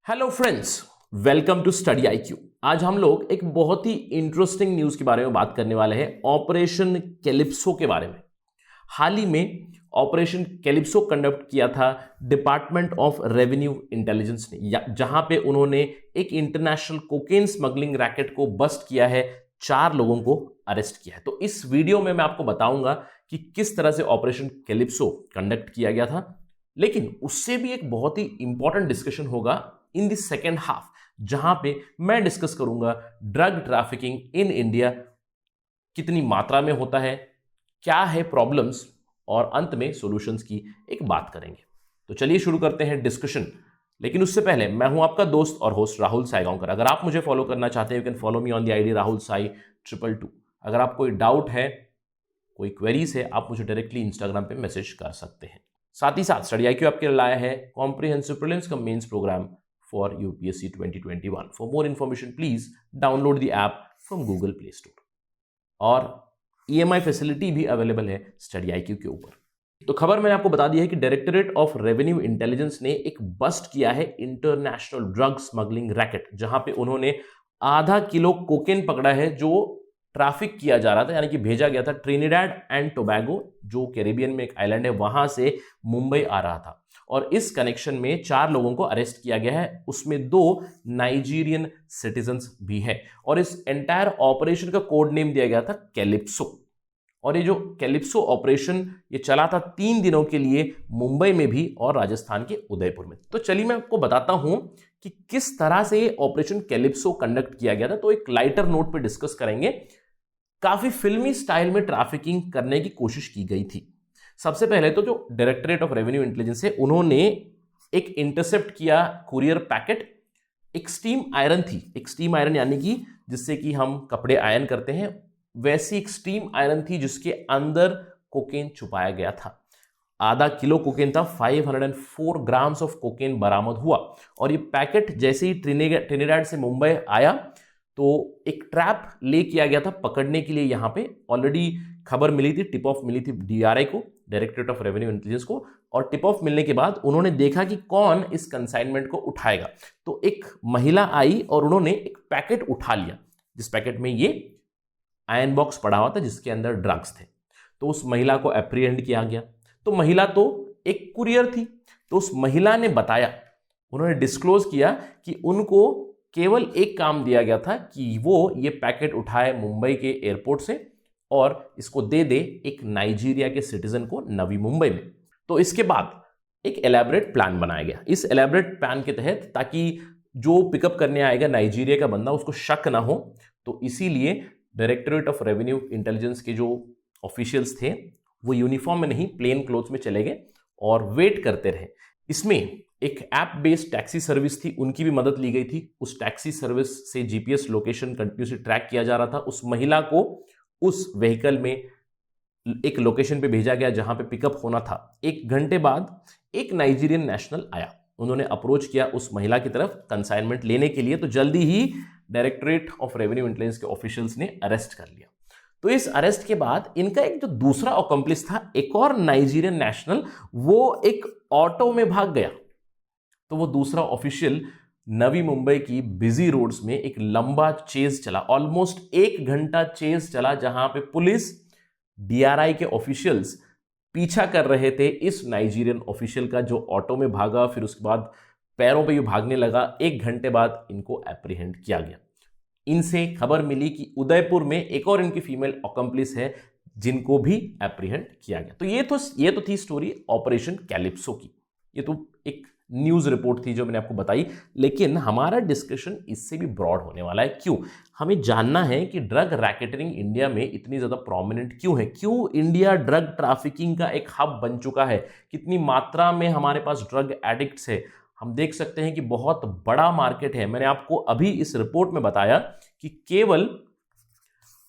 Hello friends, welcome to study IQ. आज हम लोग एक बहुत ही इंटरेस्टिंग न्यूज के बारे में बात करने वाले हैं, ऑपरेशन कैलिप्सो के बारे में। हाल ही में ऑपरेशन कैलिप्सो कंडक्ट किया था डिपार्टमेंट ऑफ रेवेन्यू इंटेलिजेंस ने, जहां पे उन्होंने एक इंटरनेशनल कोकेन स्मगलिंग रैकेट को बस्ट किया है, 4 लोगों को अरेस्ट किया है। तो इस वीडियो में मैं आपको बताऊंगा कि किस तरह से ऑपरेशन कैलिप्सो कंडक्ट किया गया था, लेकिन उससे भी एक बहुत ही इंपॉर्टेंट डिस्कशन होगा इन द सेकेंड हाफ, जहां पे मैं डिस्कस करूंगा ड्रग ट्रैफिकिंग इन इंडिया कितनी मात्रा में होता है, क्या है प्रॉब्लम्स, और अंत में सॉल्यूशंस की एक बात करेंगे। तो चलिए शुरू करते हैं डिस्कशन। लेकिन उससे पहले मैं हूं आपका दोस्त और होस्ट राहुल साईगांवकर। अगर आप मुझे फॉलो करना चाहते हैं, you can follow me on the ID Rahul Sai 222। अगर आप कोई डाउट है, कोई क्वेरीज है, आप मुझे डायरेक्टली इंस्टाग्राम पे मैसेज कर सकते हैं। साथ ही साथ स्टडी आईक्यू आपके लिए लाया है comprehensive prelims cum mains programme for UPSC 2021। For more information please download the app from Google Play Store, और ईएमआई फैसिलिटी भी अवेलेबल है स्टडी आईक्यू के ऊपर। तो खबर मैंने आपको बता दी है कि डायरेक्टरेट ऑफ रेवेन्यू इंटेलिजेंस ने एक बस्ट किया है इंटरनेशनल ड्रग स्मगलिंग रैकेट, जहां पे उन्होंने आधा किलो कोकेन पकड़ा है जो ट्रैफिक किया जा रहा था, यानी कि भेजा गया था ट्रिनिडाड एंड टोबैगो, जो कैरिबियन में एक आइलैंड है, वहां से मुंबई आ रहा था। और इस कनेक्शन में 4 लोगों को अरेस्ट किया गया है, उसमें 2 नाइजीरियन सिटीजन्स भी हैं। और इस एंटायर ऑपरेशन का कोड नेम दिया गया था कैलिप्सो। और ये जो कैलिप्सो ऑपरेशन ये चला था 3 दिनों के लिए, मुंबई में भी और राजस्थान के उदयपुर में। तो चलिए मैं आपको बताता हूं कि किस तरह से ये ऑपरेशन कैलिप्सो कंडक्ट किया गया था। तो एक लाइटर नोट पे डिस्कस करेंगे। काफी फिल्मी स्टाइल में ट्रैफिकिंग करने की कोशिश की गई थी। सबसे पहले तो जो डायरेक्टरेट ऑफ रेवेन्यू इंटेलिजेंस है, उन्होंने एक इंटरसेप्ट किया कुरियर पैकेट। एक स्टीम आयरन थी, एक स्टीम आयरन यानी कि जिससे कि हम कपड़े आयरन करते हैं, वैसी एक स्टीम आयरन थी जिसके अंदर कोकेन छुपाया गया था। आधा किलो कोकेन था, 504 ग्राम्स ऑफ कोकेन बरामद हुआ। और ये पैकेट जैसे ही ट्रिनिडाड से मुंबई आया तो एक ट्रैप ले किया गया था पकड़ने के लिए। यहां पे ऑलरेडी खबर मिली थी, टिप ऑफ मिली थी डीआरआई को, डायरेक्टरेट ऑफ रेवेन्यू इंटेलिजेंस को। और टिप ऑफ मिलने के बाद उन्होंने देखा कि कौन इस कंसाइनमेंट को उठाएगा। तो एक महिला आई और उन्होंने एक पैकेट उठा लिया, जिस पैकेट में ये आयरन बॉक्स पड़ा हुआ था जिसके अंदर ड्रग्स थे। तो उस महिला को एप्रीहेंड किया गया। तो महिला तो एक कुरियर थी, तो उस महिला ने बताया, उन्होंने डिस्क्लोज किया कि उनको केवल एक काम दिया गया था कि वो ये पैकेट उठाए मुंबई के एयरपोर्ट से और इसको दे दे एक नाइजीरिया के सिटीजन को नवी मुंबई में। तो इसके बाद एक एलैबोरेट प्लान बनाया गया। इस एलैबोरेट प्लान के तहत, ताकि जो पिकअप करने आएगा नाइजीरिया का बंदा, उसको शक ना हो, तो इसीलिए डायरेक्टरेट ऑफ रेवेन्यू इंटेलिजेंस के जो ऑफिशियल्स थे वो यूनिफॉर्म में नहीं, प्लेन क्लोथ्स में चले गए और वेट करते रहे। इसमें एक ऐप बेस्ड टैक्सी सर्विस थी, उनकी भी मदद ली गई थी। उस टैक्सी सर्विस से जीपीएस लोकेशन कंटिन्यूसली ट्रैक किया जा रहा था। उस महिला को उस व्हीकल में एक लोकेशन पे भेजा गया जहां पे पिकअप होना था। 1 घंटे बाद एक नाइजीरियन नेशनल आया, उन्होंने अप्रोच किया उस महिला की तरफ कंसाइनमेंट लेने के लिए। तो जल्दी ही डायरेक्टरेट ऑफ रेवेन्यू इंटेलिजेंस के ऑफिशियल्स ने अरेस्ट कर लिया। तो इस अरेस्ट के बाद इनका एक जो दूसरा अकम्प्लिस था, एक और नाइजीरियन नेशनल, वो एक ऑटो में भाग गया। तो वो दूसरा ऑफिशियल नवी मुंबई की बिजी रोड्स में एक लंबा चेज चला, ऑलमोस्ट 1 घंटा चेज चला, जहां पे पुलिस, डीआरआई के ऑफिशियल्स पीछा कर रहे थे इस नाइजीरियन ऑफिशियल का जो ऑटो में भागा। फिर उसके बाद पैरों पे ये भागने लगा। 1 घंटे बाद इनको एप्रीहेंड किया गया। इनसे खबर मिली कि उदयपुर में एक और इनकी फीमेल अकम्प्लिस है जिनको भी एप्रीहेंड किया गया। तो ये तो थी स्टोरी ऑपरेशन कैलिप्सो की। ये तो एक न्यूज रिपोर्ट थी जो मैंने आपको बताई, लेकिन हमारा डिस्कशन इससे भी ब्रॉड होने वाला है। क्यों? हमें जानना है कि ड्रग रैकेटरिंग इंडिया में इतनी ज्यादा प्रोमिनेंट क्यों है, क्यों इंडिया ड्रग ट्रैफिकिंग का एक हब बन चुका है, कितनी मात्रा में हमारे पास ड्रग एडिक्ट्स है। हम देख सकते हैं कि बहुत बड़ा मार्केट है। मैंने आपको अभी इस रिपोर्ट में बताया कि केवल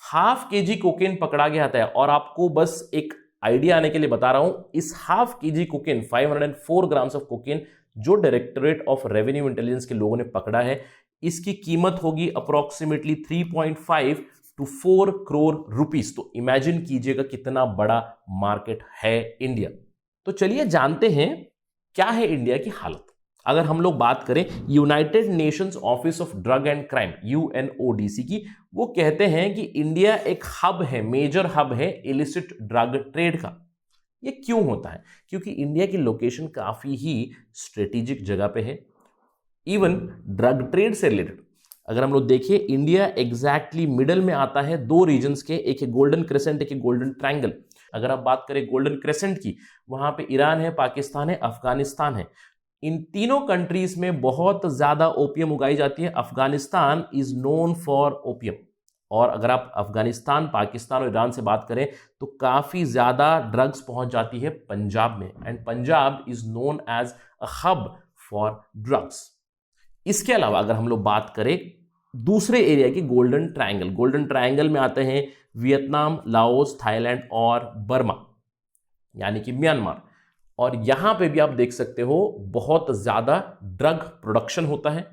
½ kg कोकेन पकड़ा गया था। और आपको बस एक आइडिया आने के लिए बता रहा हूं, इस ½ kg cocaine, 504 grams of cocaine जो डायरेक्टरेट ऑफ रेवेन्यू इंटेलिजेंस के लोगों ने पकड़ा है, इसकी कीमत होगी अप्रोक्सीमेटली 3.5 to 4 करोड़ रुपीस। तो इमेजिन कीजिएगा कितना बड़ा मार्केट है इंडिया। तो चलिए जानते हैं क्या है इंडिया की हालत। अगर हम लोग बात करें United Nations office of drug and crime UNODC की, वो कहते हैं कि इंडिया एक हब है, मेजर हब है इलिसिट ड्रग ट्रेड का। ये क्यों होता है? क्योंकि इंडिया की लोकेशन काफी ही स्ट्रेटेजिक जगह पे है। इवन ड्रग ट्रेड से रिलेटेड अगर हम लोग देखें, इंडिया एग्जैक्टली मिडल में आता है दो रीजन्स के, एक है गोल्डन क्रेसेंट, एक है गोल्डन ट्रायंगल। अगर आप बात करें गोल्डन क्रेसेंट की, वहां पे ईरान है, पाकिस्तान है, अफगानिस्तान है। इन तीनों कंट्रीज में बहुत ज्यादा ओपियम उगाई जाती है। Afghanistan is known for opium. और अगर आप अफगानिस्तान, पाकिस्तान और ईरान से बात करें तो काफी ज्यादा ड्रग्स पहुंच जाती है पंजाब में, and Punjab is known as a hub for drugs. इसके अलावा अगर हम लोग बात करें दूसरे एरिया की, गोल्डन ट्रायंगल, गोल्डन ट्रायंगल में आते हैं वियतनाम, लाओस, थाईलैंड और बर्मा यानी कि म्यांमार। और यहां पे भी आप देख सकते हो बहुत ज्यादा ड्रग प्रोडक्शन होता है,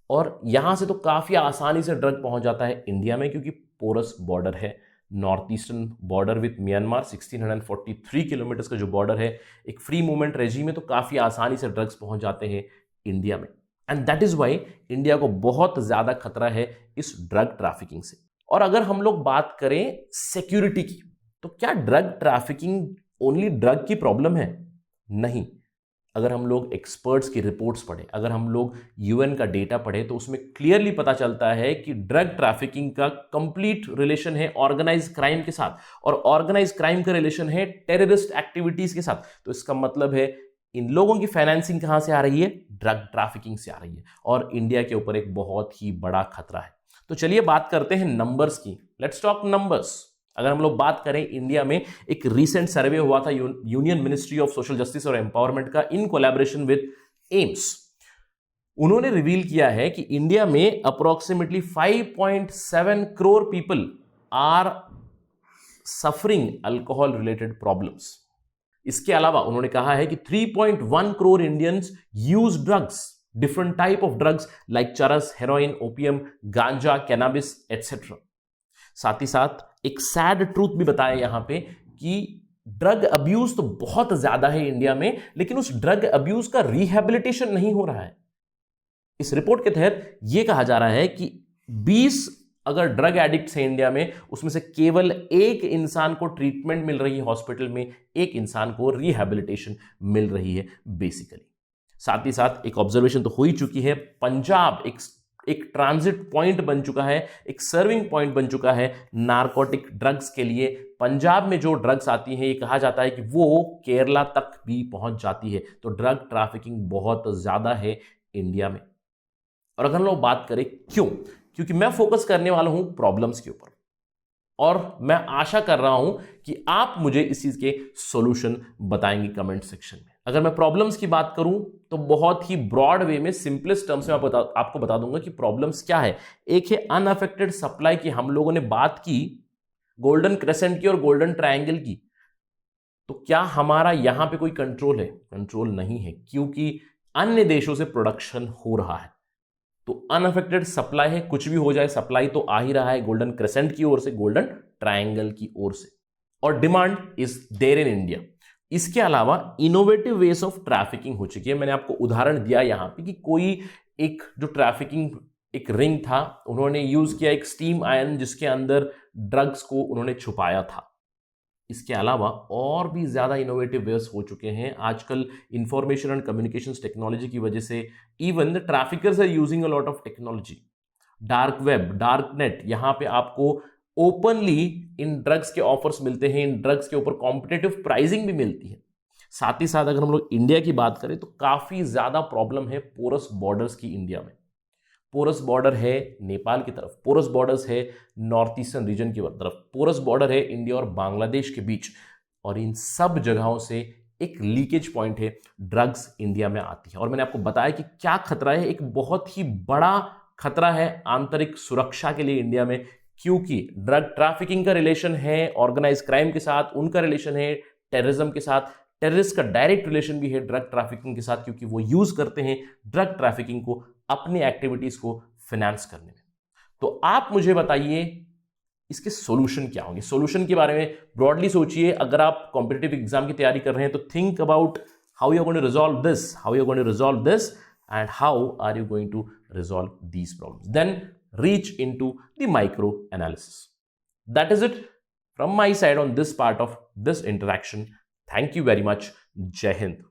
और यहां से तो काफी आसानी से ड्रग पहुंच जाता है इंडिया में, क्योंकि पोरस बॉर्डर है, north eastern border with Myanmar, 1643 kilometre का जो बॉर्डर है, एक फ्री मूवमेंट रेजिम में, तो काफी आसानी से ड्रग्स पहुंच जाते हैं इंडिया में। And that is why India को बहुत ज्यादा खतरा है इस ड्रग ट्रैफिकिंग से। और अगर हम लोग बात करें सिक्योरिटी की, तो क्या ड्रग ट्रैफिकिंग ओनली ड्रग की प्रॉब्लम है? नहीं। अगर हम लोग एक्सपर्ट्स की रिपोर्ट्स पढ़े, अगर हम लोग UN का डेटा पढ़े, तो उसमें क्लियरली पता चलता है कि ड्रग ट्रैफिकिंग का कंप्लीट रिलेशन है ऑर्गेनाइज क्राइम के साथ, और ऑर्गेनाइज क्राइम का रिलेशन है टेररिस्ट एक्टिविटीज के साथ। तो इसका मतलब है इन लोगों की फाइनेंसिंग कहां से आ रही है? ड्रग ट्रैफिकिंग से आ रही है, और इंडिया के ऊपर एक बहुत ही बड़ा खतरा है। तो चलिए बात करते हैं नंबर्स की। Let's talk numbers. अगर हम लोग बात करें, इंडिया में एक रीसेंट सर्वे हुआ था union ministry of social justice और एम्पावरमेंट का, इन कोलैबोरेशन विद एम्स। उन्होंने रिवील किया है कि इंडिया में approximately 5.7 crore people are suffering alcohol related problems. इसके अलावा उन्होंने कहा है कि 3.1 crore Indians use drugs, different type of drugs like charas, heroin, opium, ganja, cannabis etcetera. साथ ही साथ एक सैड ट्रूथ भी बताया यहां पे कि ड्रग अब्यूज तो बहुत ज्यादा है इंडिया में, लेकिन उस ड्रग अब्यूज का रिहैबिलिटेशन नहीं हो रहा है। इस रिपोर्ट के तहत यह कहा जा रहा है कि 20 अगर ड्रग एडिक्ट्स हैं इंडिया में, उसमें से केवल एक इंसान को ट्रीटमेंट मिल रही है हॉस्पिटल में, एक इंसान को रिहैबिलिटेशन मिल रही है बेसिकली। साथ ही साथ एक ऑब्जर्वेशन तो हो ही चुकी है, पंजाब एक ट्रांजिट पॉइंट बन चुका है, एक सर्विंग पॉइंट बन चुका है नारकोटिक ड्रग्स के लिए। पंजाब में जो ड्रग्स आती हैं, ये कहा जाता है कि वो केरला तक भी पहुंच जाती है। तो ड्रग ट्रैफिकिंग बहुत ज्यादा है इंडिया में। और अगर हम लोग बात करें क्यों, क्योंकि मैं फोकस करने वाला हूं प्रॉब्लम्स के ऊपर, और मैं आशा कर रहा हूं कि आप मुझे इस चीज के सॉल्यूशन बताएंगे कमेंट सेक्शन में। अगर मैं प्रॉब्लम्स की बात करूं तो बहुत ही ब्रॉड वे में, सिंपलेस्ट टर्म्स में आपको बता दूंगा कि प्रॉब्लम्स क्या है। एक है अनअफेक्टेड सप्लाई की, हम लोगों ने बात की गोल्डन क्रेसेंट की और गोल्डन ट्रायंगल की। तो क्या हमारा यहां पे कोई कंट्रोल है? कंट्रोल नहीं है, क्योंकि अन्य देशों से प्रोडक्शन हो रहा है। तो अनअफेक्टेड सप्लाई है, कुछ भी हो जाए सप्लाई तो आ ही रहा है गोल्डन क्रेसेंट की ओर से, गोल्डन ट्रायंगल की ओर से, और demand is there in India. इसके अलावा इनोवेटिव वेज ऑफ ट्रैफिकिंग हो चुकी है। मैंने आपको उदाहरण दिया यहां पे कि कोई एक जो ट्रैफिकिंग एक रिंग था, उन्होंने यूज किया एक स्टीम आयरन जिसके अंदर ड्रग्स को उन्होंने छुपाया था। इसके अलावा और भी ज्यादा इनोवेटिव वेज हो चुके हैं आजकल। इंफॉर्मेशन एंड कम्युनिकेशंस टेक्नोलॉजी की वजह से even the traffickers are using a lot of technology. Dark web, dark net, यहां पे आपको ओपनली इन ड्रग्स के ऑफर्स मिलते हैं, इन ड्रग्स के ऊपर कॉम्पिटेटिव प्राइसिंग भी मिलती है। साथ ही साथ अगर हम लोग इंडिया की बात करें तो काफी ज्यादा प्रॉब्लम है पोरस बॉर्डर्स की इंडिया में। पोरस बॉर्डर है नेपाल की तरफ, पोरस बॉर्डर्स है नॉर्थ ईस्टर्न रीजन की तरफ, पोरस बॉर्डर है इंडिया और बांग्लादेश के बीच, और इन सब जगहों से एक लीकेज पॉइंट है, ड्रग्स इंडिया में आती है। और मैंने आपको बताया कि क्या खतरा है, एक बहुत ही बड़ा खतरा है आंतरिक सुरक्षा के लिए इंडिया में, क्योंकि ड्रग ट्रैफिकिंग का रिलेशन है ऑर्गेनाइज क्राइम के साथ, उनका रिलेशन है टेररिज्म के साथ, टेररिस्ट का डायरेक्ट रिलेशन भी है ड्रग ट्रैफिकिंग के साथ, क्योंकि वो यूज करते हैं ड्रग ट्रैफिकिंग को अपनी एक्टिविटीज को फाइनेंस करने में। तो आप मुझे बताइए इसके सॉल्यूशन क्या होंगे। सॉल्यूशन के बारे में ब्रॉडली सोचिए। अगर आप कॉम्पिटिटिव एग्जाम की तैयारी कर रहे हैं तो think about how you're going to resolve this, how you're going to resolve this, and how are you going to resolve these problems. Then reach into the micro analysis. That is it from my side on this part of this interaction. Thank you very much. Jai Hind.